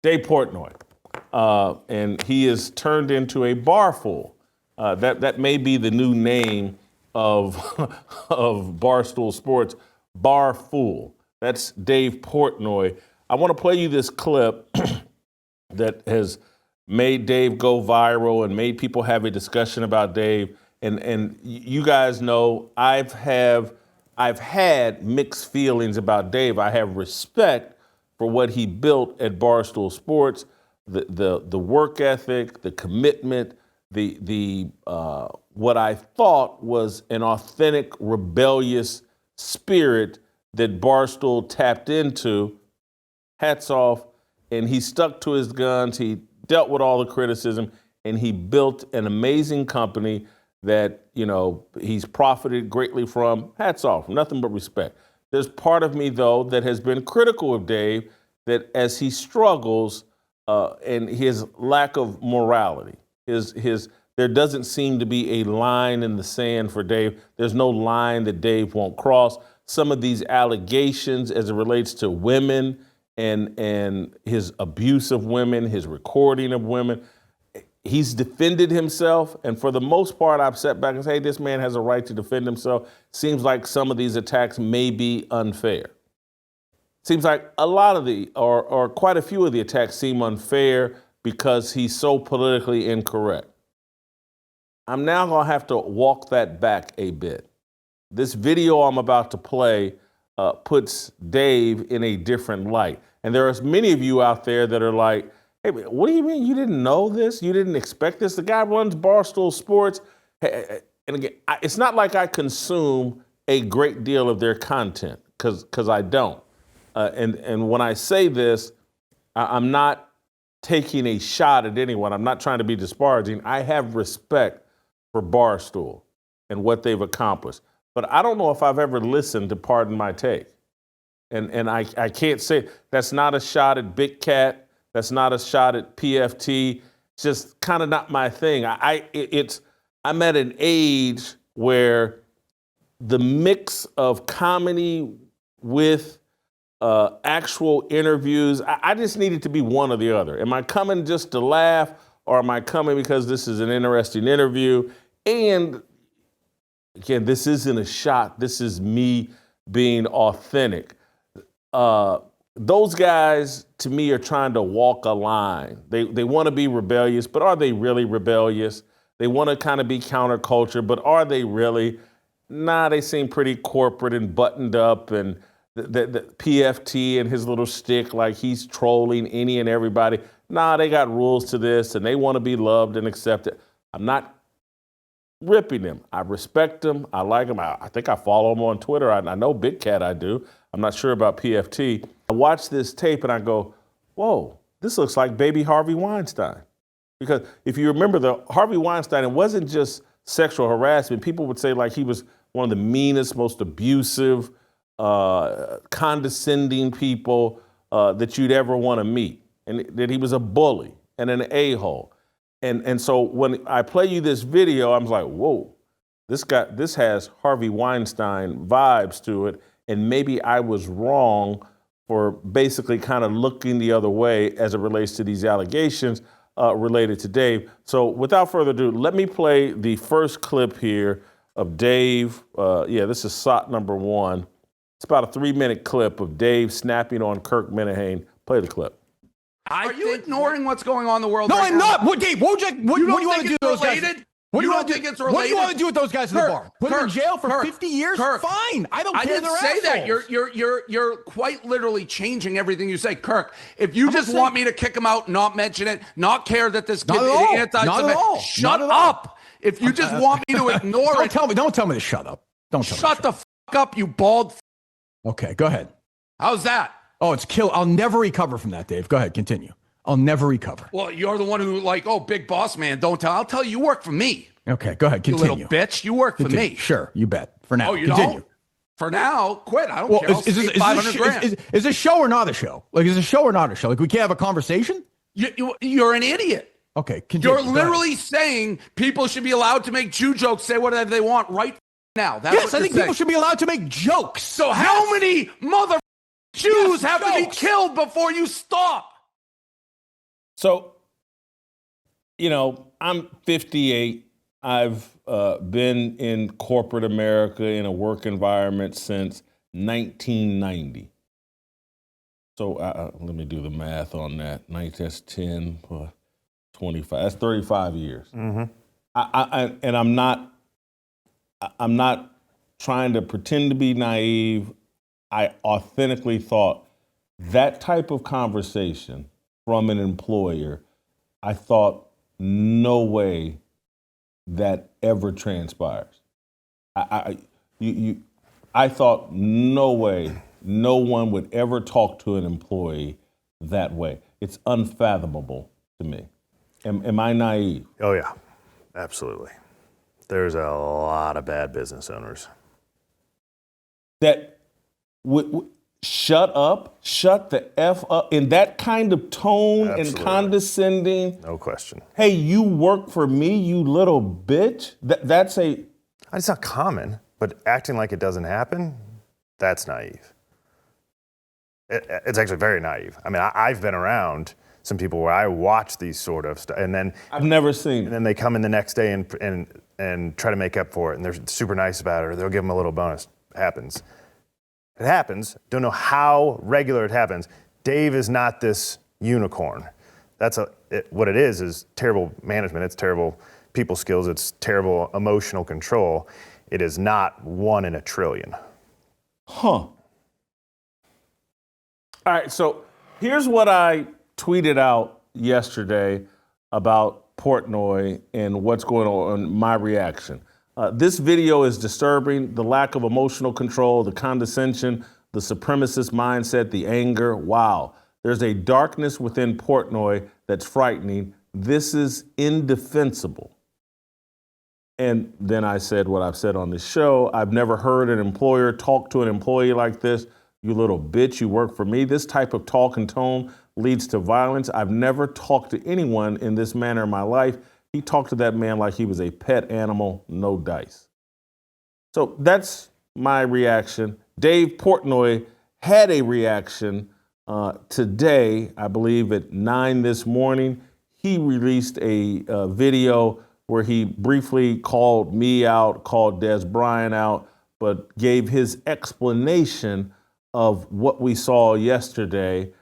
Dave Portnoy, and he is turned into a barfool. That may be the new name of of Barstool Sports, Barfool. That's Dave Portnoy. I want to play you this clip that has made Dave go viral and made people have a discussion about Dave. And you guys know I've had mixed feelings about Dave. I have respect for what he built at Barstool Sports, the work ethic, the commitment, the what I thought was an authentic rebellious spirit that Barstool tapped into. Hats off. And he stuck to his guns. He dealt with all the criticism, and he built an amazing company that, you know, he's profited greatly from. Hats off, nothing but respect. There's part of me, though, that has been critical of Dave, that as he struggles and his lack of morality, there doesn't seem to be a line in the sand for Dave. There's no line that Dave won't cross. Some of these allegations as it relates to women and his abuse of women, his recording of women, he's defended himself. And for the most part, I've sat back and said, hey, this man has a right to defend himself. Seems like some of these attacks may be unfair. Seems like a lot of or quite a few of the attacks seem unfair because he's so politically incorrect. I'm now going to have to walk that back a bit. This video I'm about to play puts Dave in a different light. And there are many of you out there that are like, hey, what do you mean you didn't know this? You didn't expect this? The guy runs Barstool Sports. And again, it's not like I consume a great deal of their content, because I don't. And when I say this, I'm not taking a shot at anyone. I'm not trying to be disparaging. I have respect for Barstool and what they've accomplished. But I don't know if I've ever listened to Pardon My Take. And I can't say that's not a shot at Big Cat. That's not a shot at PFT. It's just kind of not my thing. I'm at an age where the mix of comedy with actual interviews, I just need it to be one or the other. Am I coming just to laugh, or am I coming because this is an interesting interview? And again, this isn't a shot. This is me being authentic. Those guys, to me, are trying to walk a line. They want to be rebellious, but are they really rebellious? They want to kind of be counterculture, but are they really? Nah, they seem pretty corporate and buttoned up, and the PFT and his little stick, like he's trolling any and everybody. Nah, they got rules to this, and they want to be loved and accepted. I'm not ripping them. I respect them. I like them. I think I follow them on Twitter. I know Big Cat I do. I'm not sure about PFT. I watch this tape and I go, whoa, this looks like baby Harvey Weinstein. Because if you remember the Harvey Weinstein, it wasn't just sexual harassment. People would say like he was one of the meanest, most abusive, condescending people that you'd ever want to meet. And that he was a bully and an a-hole. And so when I play you this video, I'm like, whoa, this has Harvey Weinstein vibes to it. And maybe I was wrong for basically kind of looking the other way as it relates to these allegations related to Dave. So without further ado, let me play the first clip here of Dave. This is SOT number 1. It's about a 3-minute clip of Dave snapping on Kirk Minihane. Play the clip. Are you ignoring what's going on in the world? No, right I'm now? not. What, Dave? What do you want to do with those guys? What do you want to do? What do you want to do with those guys in the bar? Put them in jail for 50 years? Fine. I don't care. I didn't say that. You're quite literally changing everything you say, Kirk. If you just want me to kick him out, not mention it, not care that this kid is anti-Semitic, shut up. If you just want me to ignore it, don't tell me to shut up. Shut the fuck up, you bald. Okay, go ahead. How's that? Oh, it's kill. I'll never recover from that, Dave. Go ahead, continue. I'll never recover. Well, you're the one who big boss man, don't tell. I'll tell you work for me. Okay, go ahead, continue. You little bitch, you work for me. Sure, you bet. For now, oh, you continue. Don't? For now, quit. I don't care. Is this show or not a show? Like, is a show or not a show? Like, we can't have a conversation? You're an idiot. Okay, continue. You're literally saying people should be allowed to make Jew jokes, say whatever they want right now. Yes, I think people should be allowed to make jokes. So how many mother Jews have to be killed before you stop? So, I'm 58. I've been in corporate America in a work environment since 1990. So let me do the math on that. That's 10, 25. That's 35 years. Mm-hmm. And I'm not trying to pretend to be naive. I authentically thought that type of conversation from an employer, I thought no way that ever transpires. I thought no way no one would ever talk to an employee that way. It's unfathomable to me. Am I naive? Oh, yeah, absolutely. There's a lot of bad business owners that would shut the F up in that kind of tone. Absolutely. And condescending. No question. Hey, you work for me, you little bitch. That's It's not common, but acting like it doesn't happen, that's naive. It's actually very naive. I mean, I've been around some people where I watch these sort of stuff, and then I've never seen. And then they come in the next day and try to make up for it, and they're super nice about it, or they'll give them a little bonus. It happens. It happens. Don't know how regular it happens. Dave is not this unicorn. What it is terrible management. It's terrible people skills. It's terrible emotional control. It is not 1 in a trillion. Huh. All right, so here's what I tweeted out yesterday about Portnoy and what's going on, my reaction. This video is disturbing. The lack of emotional control, the condescension, the supremacist mindset, the anger. Wow. There's a darkness within Portnoy that's frightening. This is indefensible. And then I said what I've said on this show. I've never heard an employer talk to an employee like this. You little bitch, you work for me. This type of talk and tone leads to violence. I've never talked to anyone in this manner in my life. He talked to that man like he was a pet animal, no dice. So that's my reaction. Dave Portnoy had a reaction today, I believe at 9 this morning. He released a video where he briefly called me out, called Des Bryant out, but gave his explanation of what we saw yesterday.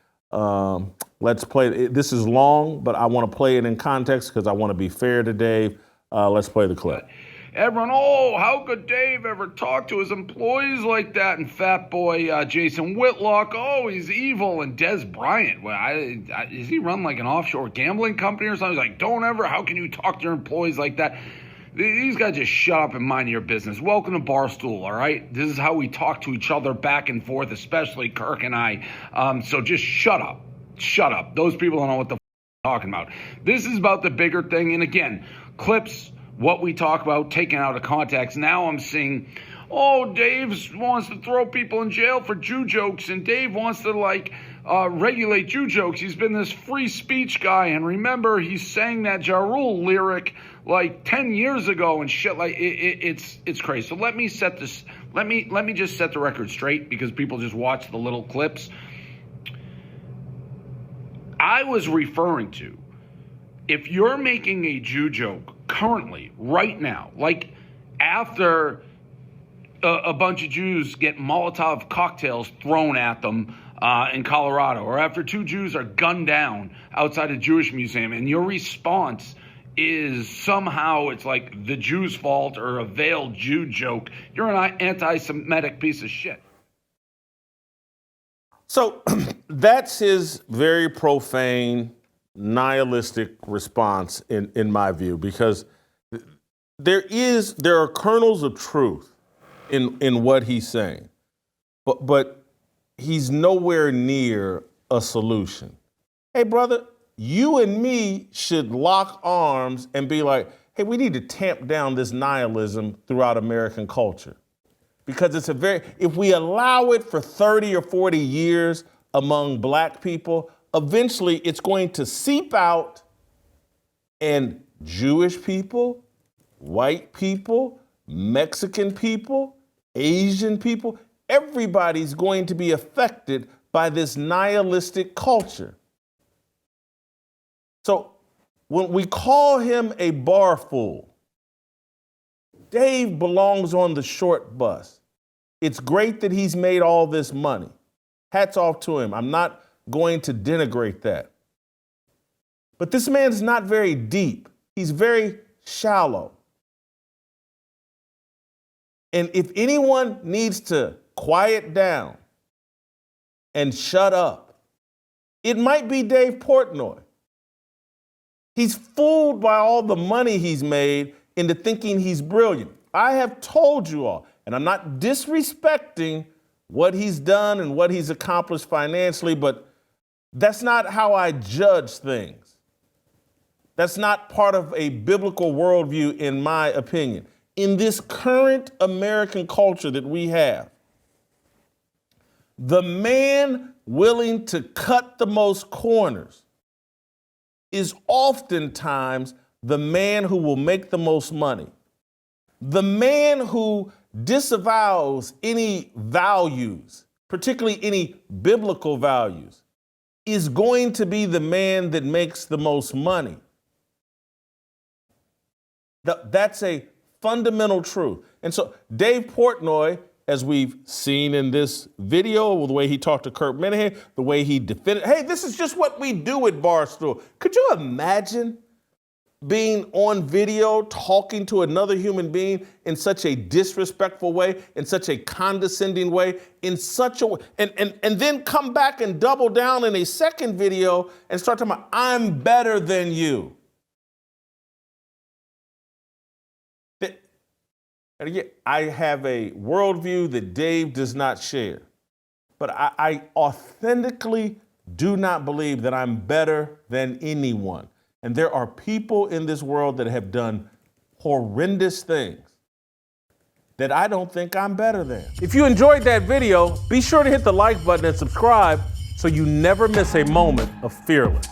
Let's play it. This is long, but I want to play it in context because I want to be fair to Dave. Let's play the clip. Everyone, how could Dave ever talk to his employees like that? And fat boy Jason Whitlock, he's evil. And Des Bryant, is he run like an offshore gambling company or something? He's like, how can you talk to your employees like that? These guys just shut up and mind your business. Welcome to Barstool, all right? This is how we talk to each other back and forth, especially Kirk and I. So just shut up. Shut up. Those people don't know what the talking about. This is about the bigger thing. And again, clips, what we talk about, taken out of context. Now I'm seeing, Dave wants to throw people in jail for Jew jokes, and Dave wants to regulate Jew jokes. He's been this free speech guy, and remember, he sang that Ja Rule lyric 10 years ago and shit. It's crazy. So let me set this. Let me just set the record straight because people just watch the little clips. I was referring to, if you're making a Jew joke currently, right now, after a bunch of Jews get Molotov cocktails thrown at them in Colorado, or after 2 Jews are gunned down outside a Jewish museum, and your response is somehow it's like the Jews' fault or a veiled Jew joke, you're an anti-Semitic piece of shit. So that's his very profane, nihilistic response in my view, because there are kernels of truth in what he's saying, but he's nowhere near a solution. Hey, brother, you and me should lock arms and be like, hey, we need to tamp down this nihilism throughout American culture. Because if we allow it for 30 or 40 years among black people, eventually it's going to seep out, and Jewish people, white people, Mexican people, Asian people, everybody's going to be affected by this nihilistic culture. So when we call him a bar fool, Dave belongs on the short bus. It's great that he's made all this money. Hats off to him. I'm not going to denigrate that. But this man's not very deep. He's very shallow. And if anyone needs to quiet down and shut up, it might be Dave Portnoy. He's fooled by all the money he's made into thinking he's brilliant. I have told you all, and I'm not disrespecting what he's done and what he's accomplished financially, but that's not how I judge things. That's not part of a biblical worldview, in my opinion. In this current American culture that we have, the man willing to cut the most corners is oftentimes the man who will make the most money. The man who disavows any values, particularly any biblical values, is going to be the man that makes the most money. That's a fundamental truth. And so Dave Portnoy, as we've seen in this video, the way he talked to Kirk Minihane, the way he defended, hey, this is just what we do at Barstool. Could you imagine being on video talking to another human being in such a disrespectful way, in such a condescending way, in such a way, and then come back and double down in a second video and start talking about, I'm better than you. And again, I have a worldview that Dave does not share, but I authentically do not believe that I'm better than anyone. And there are people in this world that have done horrendous things that I don't think I'm better than. If you enjoyed that video, be sure to hit the like button and subscribe so you never miss a moment of Fearless.